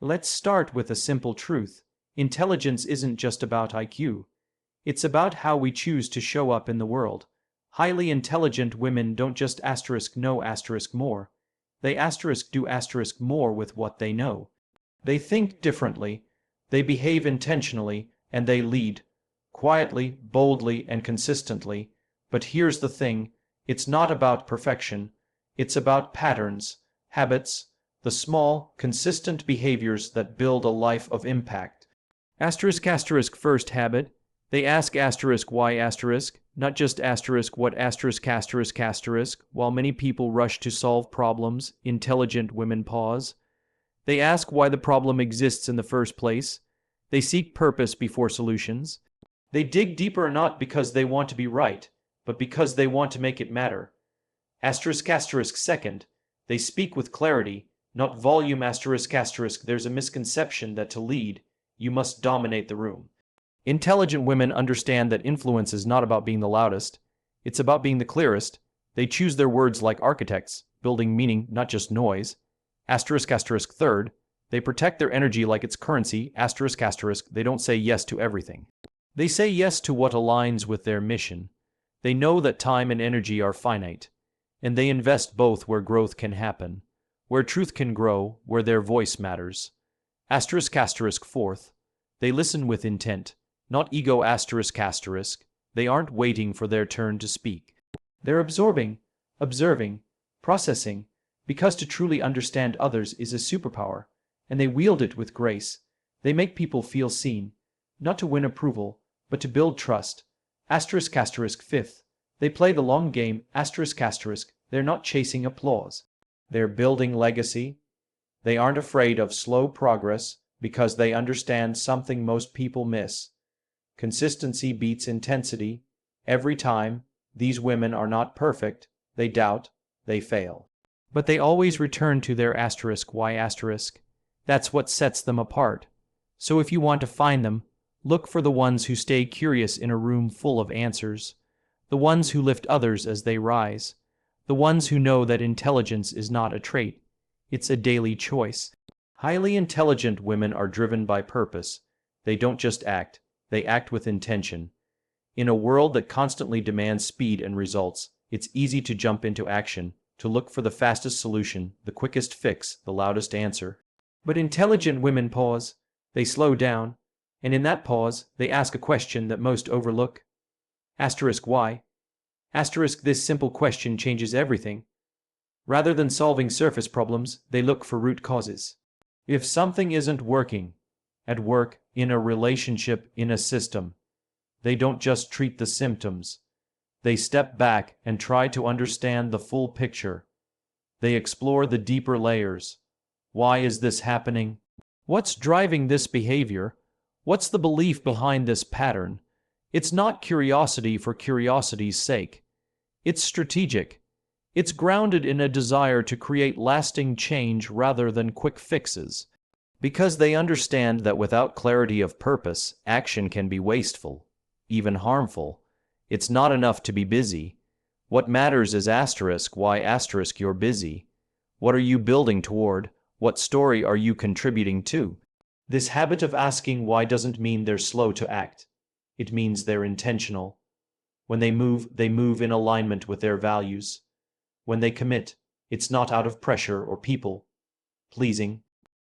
Let's start with a simple truth. Intelligence isn't just about IQ. It's about how we choose to show up in the world. Highly intelligent women don't just know more. They do more with what they know. They think differently, they behave intentionally, and they lead quietly, boldly, and consistently. But here's the thing, it's not about perfection, it's about patterns, habits, the small, consistent behaviors that build a life of impact. First habit. They ask why not just what. While many people rush to solve problems, intelligent women pause. They ask why the problem exists in the first place. They seek purpose before solutions. They dig deeper not because they want to be right, but because they want to make it matter. Second, they speak with clarity, not volume. There's a misconception that to lead, you must dominate the room. Intelligent women understand that influence is not about being the loudest, it's about being the clearest. They choose their words like architects, building meaning, not just noise. Third, they protect their energy like it's currency. They don't say yes to everything. They say yes to what aligns with their mission. They know that time and energy are finite, and they invest both where growth can happen, where truth can grow, where their voice matters. Fourth, they listen with intent, not ego. They aren't waiting for their turn to speak. They're absorbing, observing, processing, because to truly understand others is a superpower, and they wield it with grace. They make people feel seen, not to win approval, but to build trust. Fifth, they play the long game. They're not chasing applause. They're building legacy. They aren't afraid of slow progress because they understand something most people miss. Consistency beats intensity. Every time, these women are not perfect. They doubt, they fail. But they always return to their why. That's what sets them apart. So if you want to find them, look for the ones who stay curious in a room full of answers, the ones who lift others as they rise, the ones who know that intelligence is not a trait, it's a daily choice. Highly intelligent women are driven by purpose. They don't just act, they act with intention. In a world that constantly demands speed and results, it's easy to jump into action, to look for the fastest solution, the quickest fix, the loudest answer. But intelligent women pause, they slow down, and in that pause, they ask a question that most overlook. Why? This simple question changes everything. Rather than solving surface problems, they look for root causes. If something isn't working, at work, in a relationship, in a system, they don't just treat the symptoms. They step back and try to understand the full picture. They explore the deeper layers. Why is this happening? What's driving this behavior? What's the belief behind this pattern? It's not curiosity for curiosity's sake. It's strategic. It's grounded in a desire to create lasting change rather than quick fixes. Because they understand that without clarity of purpose, action can be wasteful, even harmful. It's not enough to be busy. What matters is why you're busy. What are you building toward? What story are you contributing to? This habit of asking why doesn't mean they're slow to act. It means they're intentional. When they move in alignment with their values. When they commit, it's not out of pressure or people pleasing.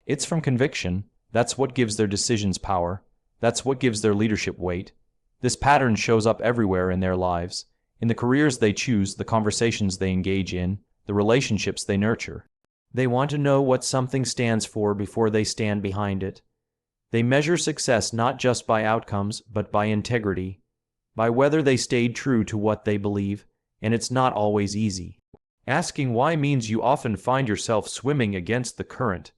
It's from conviction. That's what gives their decisions power. That's what gives their leadership weight. This pattern shows up everywhere in their lives, in the careers they choose, the conversations they engage in, the relationships they nurture. They want to know what something stands for before they stand behind it. They measure success not just by outcomes, but by integrity, by whether they stayed true to what they believe, and it's not always easy. Asking why means you often find yourself swimming against the current.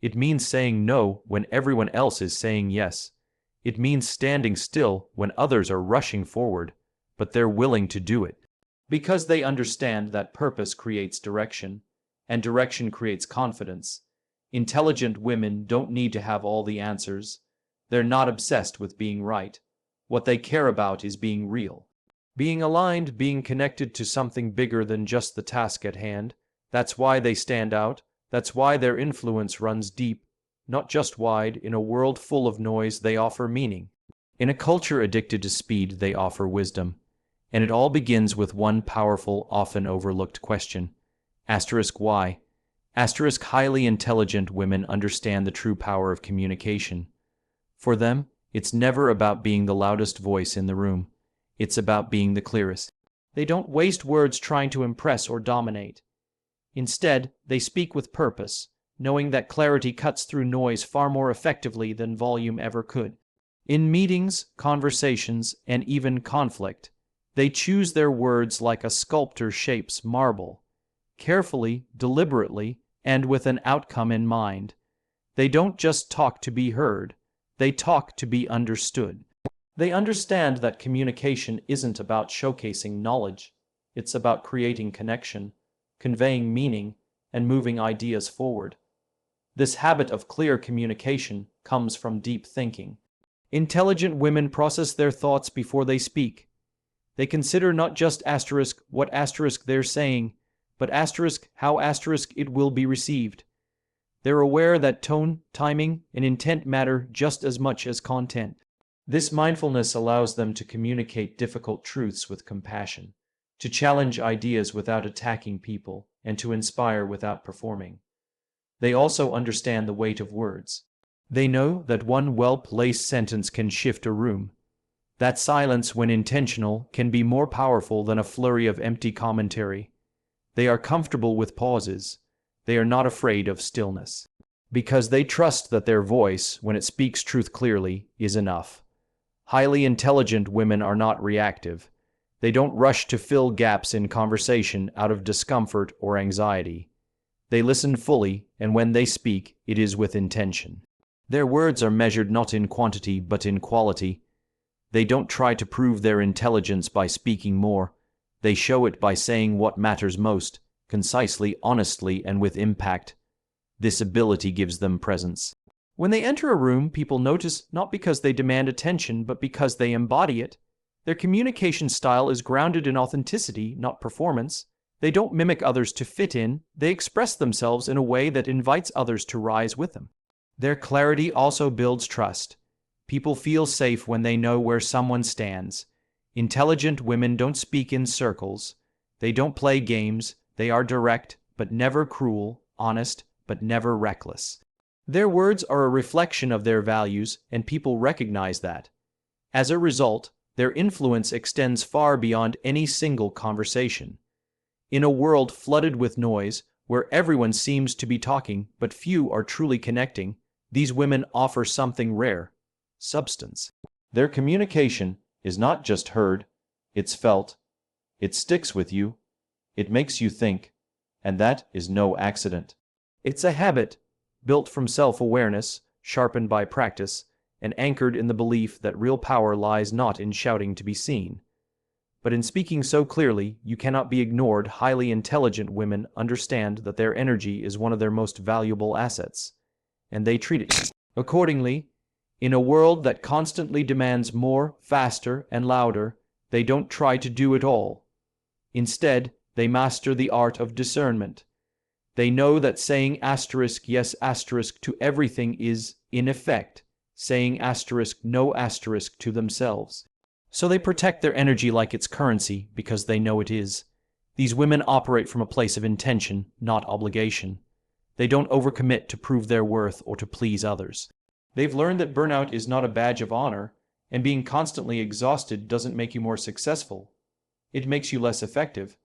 It means saying no when everyone else is saying yes. It means standing still when others are rushing forward, but they're willing to do it. Because they understand that purpose creates direction, and direction creates confidence. Intelligent women don't need to have all the answers. They're not obsessed with being right. What they care about is being real. Being aligned, being connected to something bigger than just the task at hand. That's why they stand out. That's why their influence runs deep. not just wide. In a world full of noise, they offer meaning. In a culture addicted to speed, they offer wisdom. And it all begins with one powerful, often overlooked question. Why? Highly intelligent women understand the true power of communication. For them, it's never about being the loudest voice in the room. It's about being the clearest. They don't waste words trying to impress or dominate. Instead, they speak with purpose, knowing that clarity cuts through noise far more effectively than volume ever could. In meetings, conversations, and even conflict, they choose their words like a sculptor shapes marble, carefully, deliberately, and with an outcome in mind. They don't just talk to be heard, they talk to be understood. They understand that communication isn't about showcasing knowledge, it's about creating connection, conveying meaning, and moving ideas forward. This habit of clear communication comes from deep thinking. Intelligent women process their thoughts before they speak. They consider not just what they're saying, but how it will be received. They're aware that tone, timing, and intent matter just as much as content. This mindfulness allows them to communicate difficult truths with compassion, to challenge ideas without attacking people, and to inspire without performing. They also understand the weight of words. They know that one well-placed sentence can shift a room. That silence, when intentional, can be more powerful than a flurry of empty commentary. They are comfortable with pauses. They are not afraid of stillness. Because they trust that their voice, when it speaks truth clearly, is enough. Highly intelligent women are not reactive. They don't rush to fill gaps in conversation out of discomfort or anxiety. They listen fully, and when they speak, it is with intention. Their words are measured not in quantity but in quality. They don't try to prove their intelligence by speaking more. They show it by saying what matters most, concisely, honestly, and with impact. This ability gives them presence. When they enter a room, people notice not because they demand attention, but because they embody it. Their communication style is grounded in authenticity, not performance. They don't mimic others to fit in, they express themselves in a way that invites others to rise with them. Their clarity also builds trust. People feel safe when they know where someone stands. Intelligent women don't speak in circles. They don't play games. They are direct, but never cruel, honest, but never reckless. Their words are a reflection of their values, and people recognize that. As a result, their influence extends far beyond any single conversation. In a world flooded with noise, where everyone seems to be talking but few are truly connecting, these women offer something rare: substance. Their communication is not just heard, it's felt. It sticks with you. It makes you think. And that is no accident. It's a habit, built from self-awareness, sharpened by practice, and anchored in the belief that real power lies not in shouting to be seen, but in speaking so clearly you cannot be ignored. Highly intelligent women understand that their energy is one of their most valuable assets, and they treat it accordingly. In a world that constantly demands more, faster, and louder, they don't try to do it all. Instead, they master the art of discernment. They know that saying yes to everything is, in effect, saying no to themselves. So they protect their energy like it's currency because they know it is. These women operate from a place of intention, not obligation. They don't overcommit to prove their worth or to please others. They've learned that burnout is not a badge of honor, and being constantly exhausted doesn't make you more successful. It makes you less effective.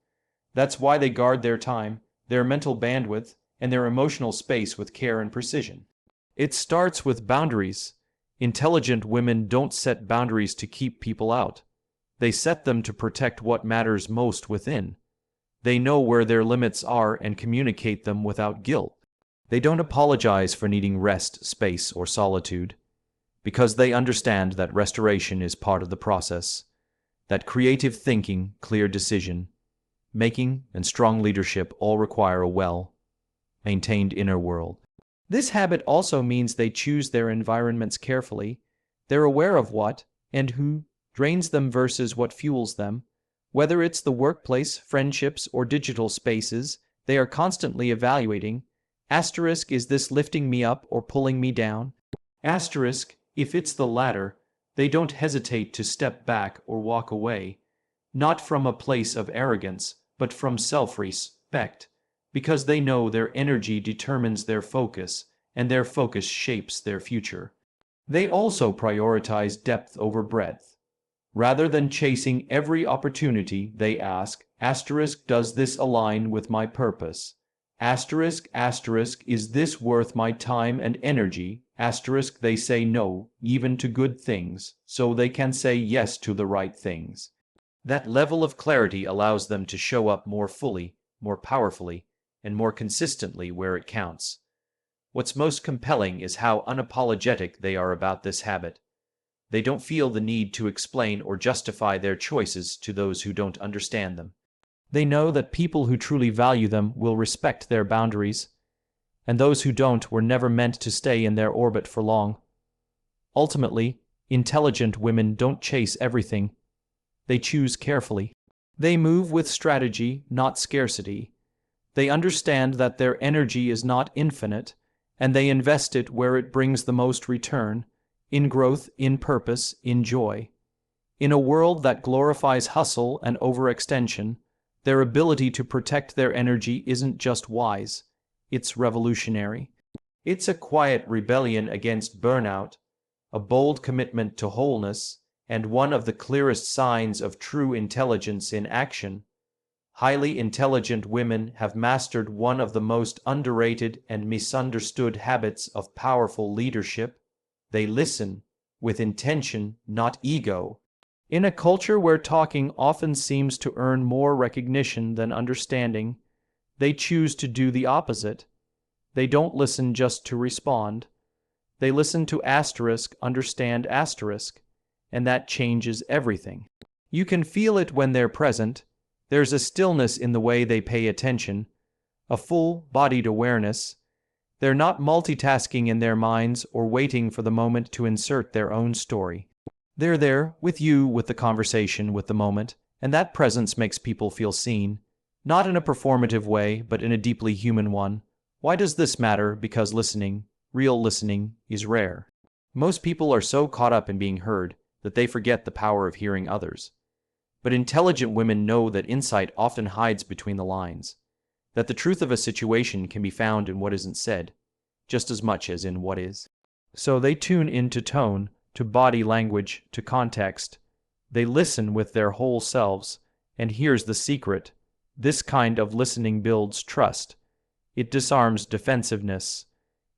That's why they guard their time, their mental bandwidth, and their emotional space with care and precision. It starts with boundaries. Intelligent women don't set boundaries to keep people out. They set them to protect what matters most within. They know where their limits are and communicate them without guilt. They don't apologize for needing rest, space, or solitude, because they understand that restoration is part of the process, that creative thinking, clear decision making, and strong leadership all require a well-maintained inner world. This habit also means they choose their environments carefully. They're aware of what and who drains them versus what fuels them. Whether it's the workplace, friendships, or digital spaces, they are constantly evaluating, Asterisk, is this lifting me up or pulling me down? Asterisk, if it's the latter, they don't hesitate to step back or walk away, not from a place of arrogance, but from self-respect, because they know their energy determines their focus, and their focus shapes their future. They also prioritize depth over breadth. Rather than chasing every opportunity, they ask, asterisk, does this align with my purpose? Asterisk, asterisk, is this worth my time and energy? Asterisk, they say no, even to good things, so they can say yes to the right things. That level of clarity allows them to show up more fully, more powerfully, and more consistently where it counts. What's most compelling is how unapologetic they are about this habit. They don't feel the need to explain or justify their choices to those who don't understand them. They know that people who truly value them will respect their boundaries, and those who don't were never meant to stay in their orbit for long. Ultimately, intelligent women don't chase everything. They choose carefully. They move with strategy, not scarcity. They understand that their energy is not infinite, and they invest it where it brings the most return, in growth, in purpose, in joy. In a world that glorifies hustle and overextension, their ability to protect their energy isn't just wise, it's revolutionary. It's a quiet rebellion against burnout, a bold commitment to wholeness, and one of the clearest signs of true intelligence in action. Highly intelligent women have mastered one of the most underrated and misunderstood habits of powerful leadership. They listen, with intention, not ego. In a culture where talking often seems to earn more recognition than understanding, they choose to do the opposite. They don't listen just to respond. They listen to asterisk, understand asterisk, and that changes everything. You can feel it when they're present. There's a stillness in the way they pay attention, a full-bodied awareness. They're not multitasking in their minds or waiting for the moment to insert their own story. They're there, with you, with the conversation, with the moment, and that presence makes people feel seen, not in a performative way, but in a deeply human one. Why does this matter? Because listening, real listening, is rare. Most people are so caught up in being heard that they forget the power of hearing others. But intelligent women know that insight often hides between the lines, that the truth of a situation can be found in what isn't said, just as much as in what is. So they tune into tone, to body language, to context. They listen with their whole selves, and here's the secret. This kind of listening builds trust. It disarms defensiveness.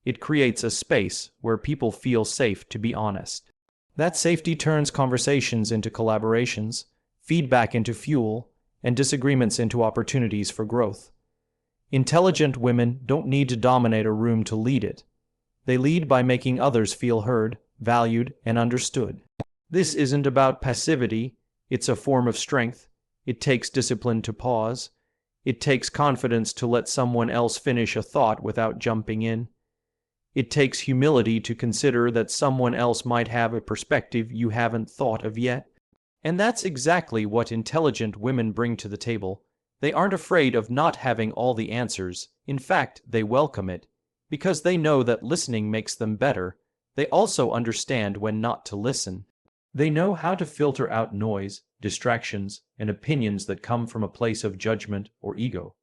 It creates a space where people feel safe to be honest. That safety turns conversations into collaborations, feedback into fuel, and disagreements into opportunities for growth. Intelligent women don't need to dominate a room to lead it. They lead by making others feel heard, valued, and understood. This isn't about passivity. It's a form of strength. It takes discipline to pause. It takes confidence to let someone else finish a thought without jumping in. It takes humility to consider that someone else might have a perspective you haven't thought of yet. And that's exactly what intelligent women bring to the table. They aren't afraid of not having all the answers. In fact, they welcome it, because they know that listening makes them better. They also understand when not to listen. They know how to filter out noise, distractions, and opinions that come from a place of judgment or ego.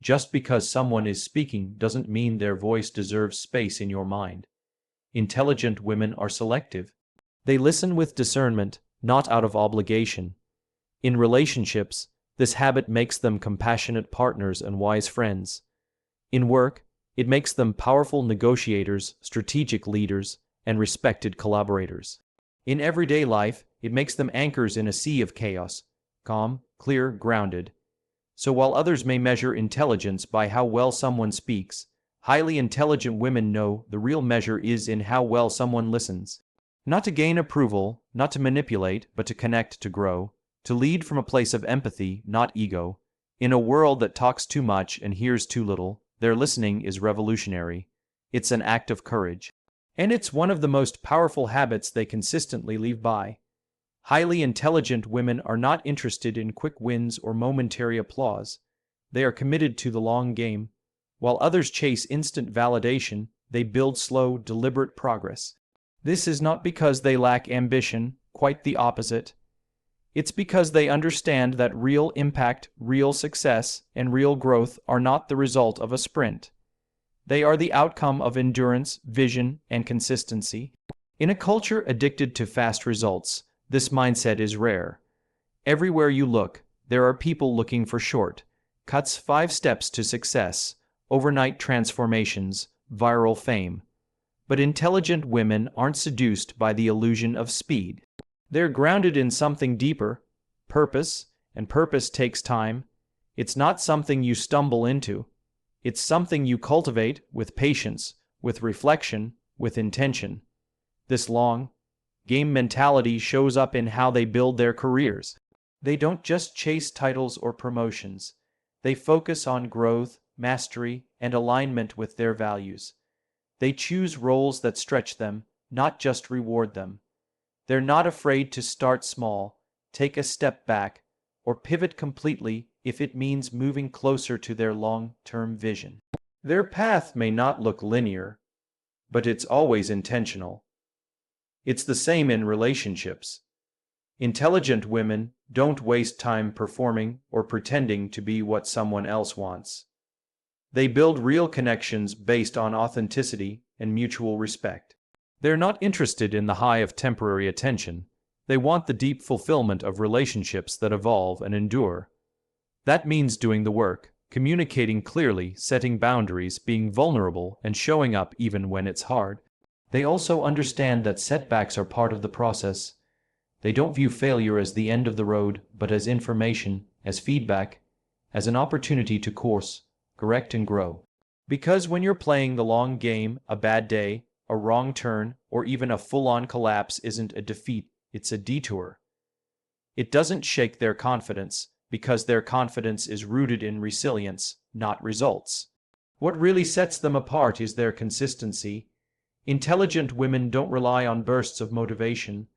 Just because someone is speaking doesn't mean their voice deserves space in your mind. Intelligent women are selective. They listen with discernment, not out of obligation. In relationships, this habit makes them compassionate partners and wise friends. In work, it makes them powerful negotiators, strategic leaders, and respected collaborators. In everyday life, it makes them anchors in a sea of chaos, calm, clear, grounded. So while others may measure intelligence by how well someone speaks, highly intelligent women know the real measure is in how well someone listens. Not to gain approval, not to manipulate, but to connect, to grow, to lead from a place of empathy, not ego. In a world that talks too much and hears too little, their listening is revolutionary. It's an act of courage. And it's one of the most powerful habits they consistently leave by. Highly intelligent women are not interested in quick wins or momentary applause. They are committed to the long game, While others chase instant validation, they build slow, deliberate progress. This is not because they lack ambition, quite the opposite. It's because they understand that real impact, real success, and real growth are not the result of a sprint. They are the outcome of endurance, vision, and consistency. In a culture addicted to fast results, this mindset is rare. Everywhere you look, there are people looking for short-cuts, 5 steps to success, overnight transformations, viral fame. But intelligent women aren't seduced by the illusion of speed. They're grounded in something deeper, purpose, and purpose takes time. It's not something you stumble into. It's something you cultivate with patience, with reflection, with intention. This long game mentality shows up in how they build their careers. They don't just chase titles or promotions. They focus on growth, mastery, and alignment with their values. They choose roles that stretch them, not just reward them. They're not afraid to start small, take a step back, or pivot completely if it means moving closer to their long-term vision. Their path may not look linear, but it's always intentional. It's the same in relationships. Intelligent women don't waste time performing or pretending to be what someone else wants. They build real connections based on authenticity and mutual respect. They're not interested in the high of temporary attention. They want the deep fulfillment of relationships that evolve and endure. That means doing the work, communicating clearly, setting boundaries, being vulnerable, and showing up even when it's hard. They also understand that setbacks are part of the process. They don't view failure as the end of the road, but as information, as feedback, as an opportunity to course, correct, and grow. Because when you're playing the long game, a bad day, a wrong turn, or even a full-on collapse isn't a defeat, it's a detour. It doesn't shake their confidence, because their confidence is rooted in resilience, not results. What really sets them apart is their consistency. Intelligent women don't rely on bursts of motivation.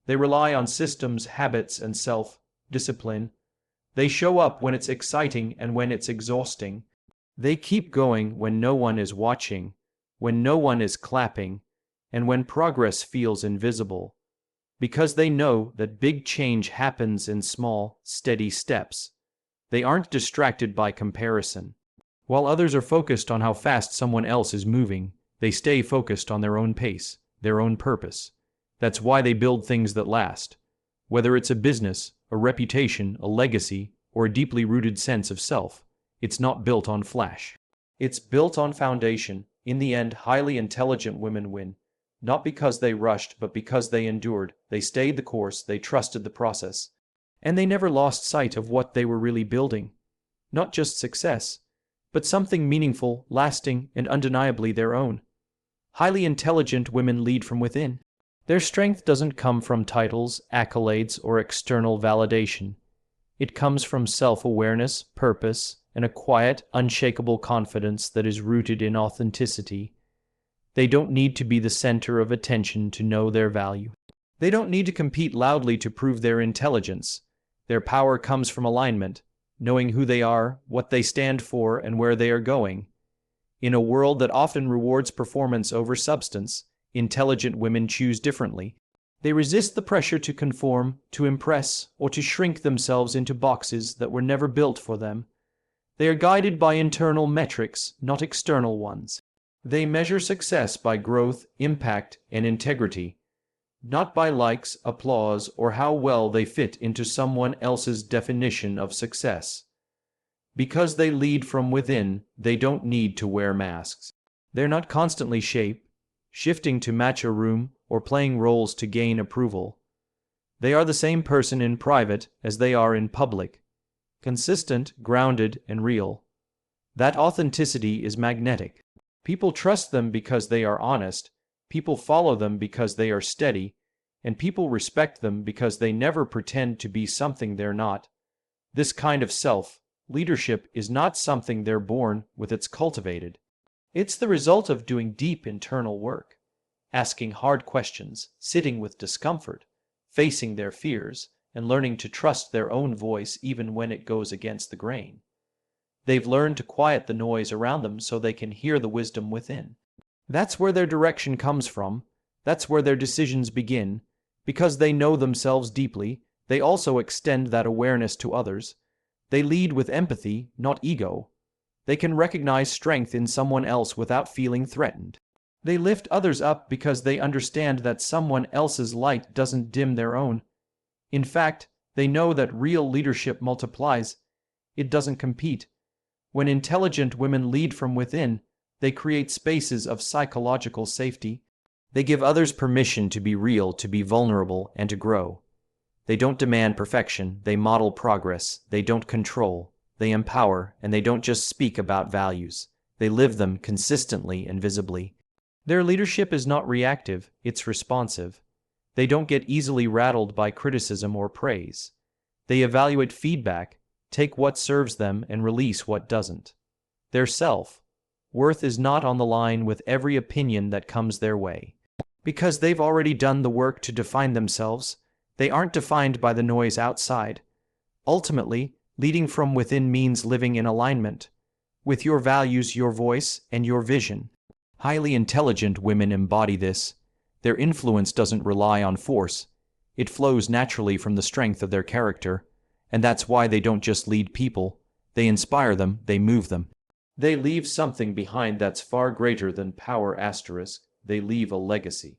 They rely on systems, habits, and self-discipline. They show up when it's exciting and when it's exhausting. They keep going when no one is watching, when no one is clapping, and when progress feels invisible. Because they know that big change happens in small, steady steps. They aren't distracted by comparison. While others are focused on how fast someone else is moving, they stay focused on their own pace, their own purpose. That's why they build things that last. Whether it's a business, a reputation, a legacy, or a deeply rooted sense of self, it's not built on flash. It's built on foundation. In the end, highly intelligent women win. Not because they rushed, but because they endured. They stayed the course, they trusted the process. And they never lost sight of what they were really building. Not just success, but something meaningful, lasting, and undeniably their own. Highly intelligent women lead from within. Their strength doesn't come from titles, accolades, or external validation. It comes from self-awareness, purpose, and a quiet, unshakable confidence that is rooted in authenticity. They don't need to be the center of attention to know their value. They don't need to compete loudly to prove their intelligence. Their power comes from alignment, knowing who they are, what they stand for, and where they are going. In a world that often rewards performance over substance, intelligent women choose differently. They resist the pressure to conform, to impress, or to shrink themselves into boxes that were never built for them. They are guided by internal metrics, not external ones. They measure success by growth, impact, and integrity, not by likes, applause, or how well they fit into someone else's definition of success. Because they lead from within, they don't need to wear masks. They're not constantly shifting to match a room, or playing roles to gain approval. They are the same person in private as they are in public. Consistent, grounded, and real. That authenticity is magnetic. People trust them because they are honest, people follow them because they are steady, and people respect them because they never pretend to be something they're not. This kind of self-leadership is not something they're born with, it's cultivated. It's the result of doing deep internal work, asking hard questions, sitting with discomfort, facing their fears, and learning to trust their own voice even when it goes against the grain. They've learned to quiet the noise around them so they can hear the wisdom within. That's where their direction comes from. That's where their decisions begin. Because they know themselves deeply, they also extend that awareness to others. They lead with empathy, not ego. They can recognize strength in someone else without feeling threatened. They lift others up because they understand that someone else's light doesn't dim their own. In fact, they know that real leadership multiplies. It doesn't compete. When intelligent women lead from within, they create spaces of psychological safety. They give others permission to be real, to be vulnerable, and to grow. They don't demand perfection, they model progress. They don't control, they empower, and they don't just speak about values. They live them consistently and visibly. Their leadership is not reactive, it's responsive. They don't get easily rattled by criticism or praise. They evaluate feedback, take what serves them, and release what doesn't. Their self-worth is not on the line with every opinion that comes their way. Because they've already done the work to define themselves, they aren't defined by the noise outside. Ultimately, leading from within means living in alignment with your values, your voice, and your vision. Highly intelligent women embody this. Their influence doesn't rely on force. It flows naturally from the strength of their character. And that's why they don't just lead people. They inspire them, they move them. They leave something behind that's far greater than power asterisk. They leave a legacy.